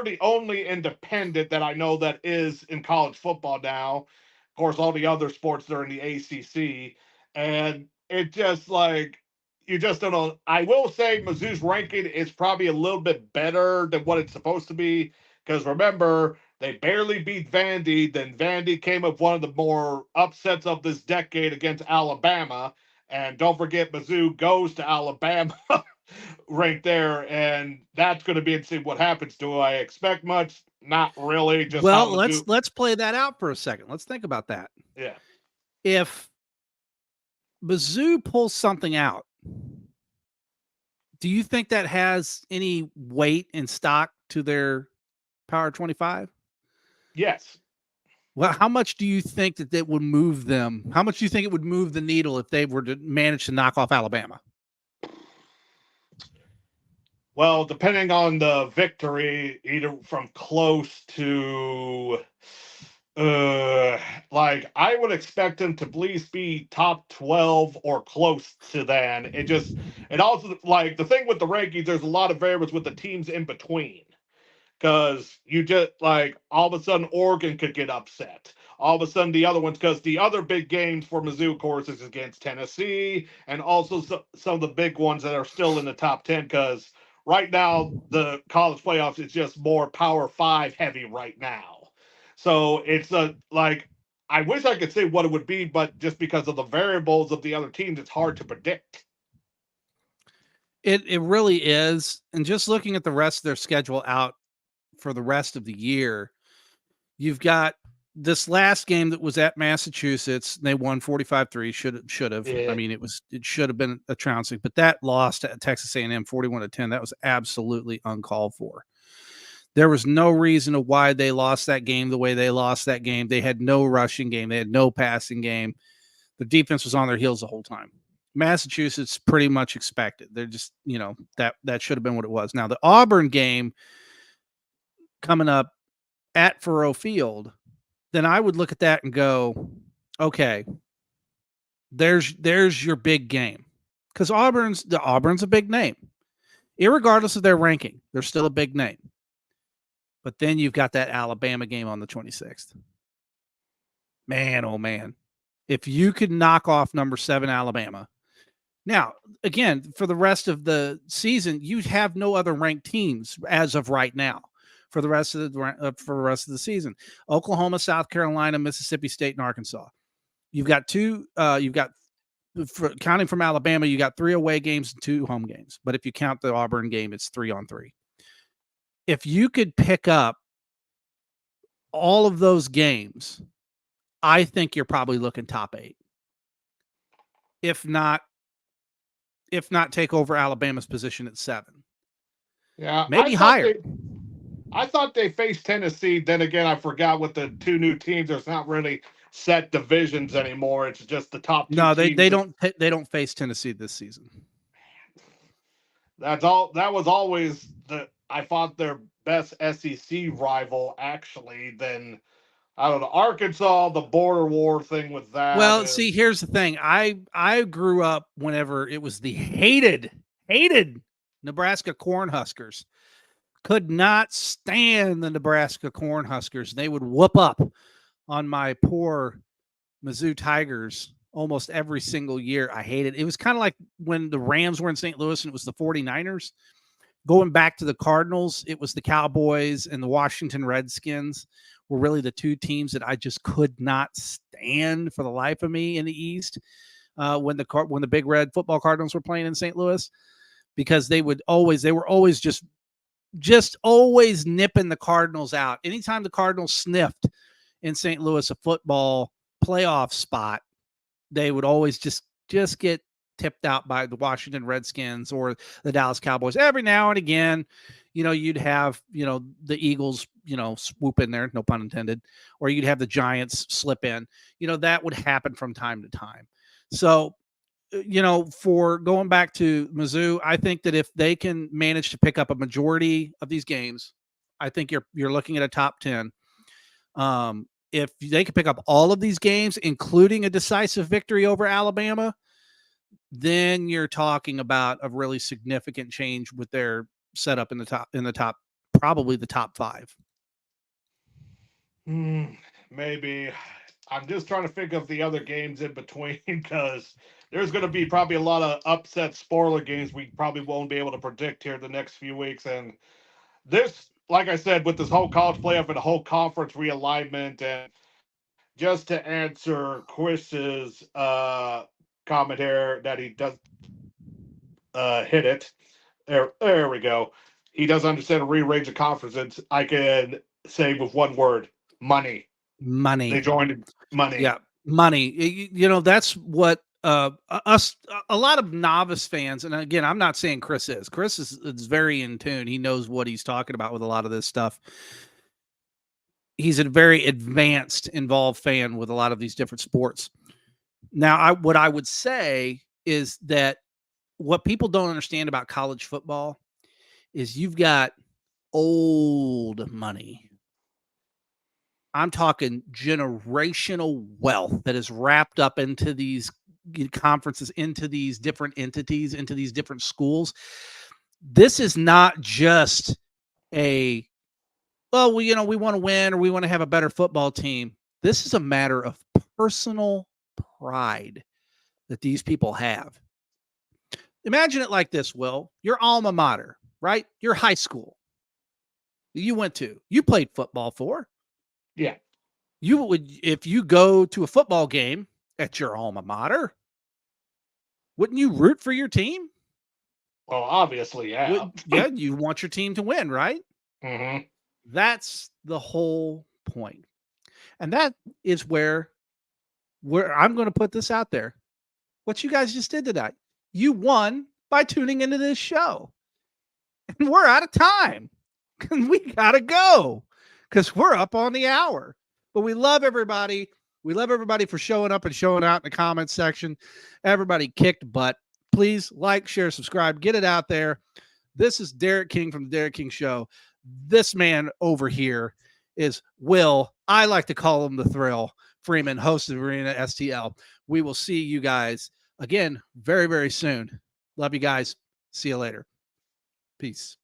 the only independent that I know that is in college football now. Of course, all the other sports, they're in the ACC. And it just you just don't know. I will say Mizzou's ranking is probably a little bit better than what it's supposed to be. Because remember, they barely beat Vandy. Then Vandy came up one of the more upsets of this decade against Alabama. And don't forget, Mizzou goes to Alabama right there. And that's going to be interesting what happens. Do I expect much? Not really. Just how Mizzou. Let's play that out for a second. Let's think about that. Yeah. If Mizzou pulls something out, do you think that has any weight in stock to their Power 25? Yes. Well, how much do you think that would move them? How much do you think it would move the needle if they were to manage to knock off Alabama? Well, depending on the victory, either from close to, I would expect them to at least be top 12 or close to that. It also, the thing with the rankings, there's a lot of variables with the teams in between. Because you just all of a sudden Oregon could get upset. All of a sudden the other ones, because the other big games for Mizzou, of course, is against Tennessee and also some of the big ones that are still in the top 10. Because right now the college playoffs is just more Power 5 heavy right now. So it's I wish I could say what it would be, but just because of the variables of the other teams, it's hard to predict. It really is. And just looking at the rest of their schedule out for the rest of the year, you've got this last game that was at Massachusetts. They won 45-3. Should have. Yeah. I mean, it should have been a trouncing, but that loss to Texas A&M 41-10, that was absolutely uncalled for. There was no reason of why they lost that game the way they lost that game. They had no rushing game. They had no passing game. The defense was on their heels the whole time. Massachusetts pretty much expected. They're just, that should have been what it was. Now, the Auburn game coming up at Faurot Field, then I would look at that and go, okay, there's your big game. Because Auburn's a big name. Irregardless of their ranking, they're still a big name. But then you've got that Alabama game on the 26th. Man, oh man. If you could knock off number 7 Alabama. Now, again, for the rest of the season, you have no other ranked teams as of right now for the rest of the season. Oklahoma, South Carolina, Mississippi State, and Arkansas. You've got counting from Alabama, you got 3 away games and 2 home games. But if you count the Auburn game, it's 3-on-3. If you could pick up all of those games, I think you're probably looking top 8. If not take over Alabama's position at 7. Yeah, maybe higher. I thought they faced Tennessee. Then again, I forgot with the two new teams. There's not really set divisions anymore. It's just the top two No, teams. they don't face Tennessee this season. That's all. That was always the. I thought their best SEC rival actually. Then I don't know. Arkansas, the border war thing with that Well, is. see, here's the thing. I grew up whenever it was the hated Nebraska Cornhuskers. Could not stand the Nebraska Cornhuskers. They would whoop up on my poor Mizzou Tigers almost every single year. I hated it. It was kind of like when the Rams were in St. Louis and it was the 49ers. Going back to the Cardinals, it was the Cowboys and the Washington Redskins were really the two teams that I just could not stand for the life of me in the East when the Big Red football Cardinals were playing in St. Louis, because they were always just always nipping the Cardinals out. Anytime the Cardinals sniffed in St. Louis a football playoff spot, they would always just get tipped out by the Washington Redskins or the Dallas Cowboys. Every now and again, you'd have, the Eagles, swoop in there, no pun intended, or you'd have the Giants slip in. That would happen from time to time. So, for going back to Mizzou, I think that if they can manage to pick up a majority of these games, I think you're looking at a top 10. If they can pick up all of these games, including a decisive victory over Alabama, then you're talking about a really significant change with their setup in the top, probably the top 5. Maybe. I'm just trying to think of the other games in between because there's going to be probably a lot of upset spoiler games we probably won't be able to predict here the next few weeks. And this, like I said, with this whole college playoff and the whole conference realignment, and just to answer Chris's comment here that he does hit it. There we go. He does understand a rearrange of conferences. I can say with one word: money. Money. They joined money. Yeah, money. That's what us a lot of novice fans, and again, I'm not saying Chris is. Chris is very in tune. He knows what he's talking about with a lot of this stuff. He's a very advanced, involved fan with a lot of these different sports. Now, what I would say is that what people don't understand about college football is you've got old money. I'm talking generational wealth that is wrapped up into these conferences, into these different entities, into these different schools. This is not just we want to win or we want to have a better football team. This is a matter of personal pride that these people have. Imagine it like this, Will. Your alma mater, right? Your high school you played football for. Yeah. You would, if you go to a football game at your alma mater, wouldn't you root for your team? Well, obviously, yeah. Yeah, you want your team to win, right? Mm-hmm. That's the whole point. And that is where I'm going to put this out there. What you guys just did tonight. You won by tuning into this show. And we're out of time. We got to go because we're up on the hour. But we love everybody. We love everybody for showing up and showing out in the comments section. Everybody kicked butt. Please like, share, subscribe. Get it out there. This is Derek King from the Derek King Show. This man over here is Will. I like to call him the Thrill Freeman, host of Arena STL. We will see you guys again very, very soon. Love you guys. See you later. Peace.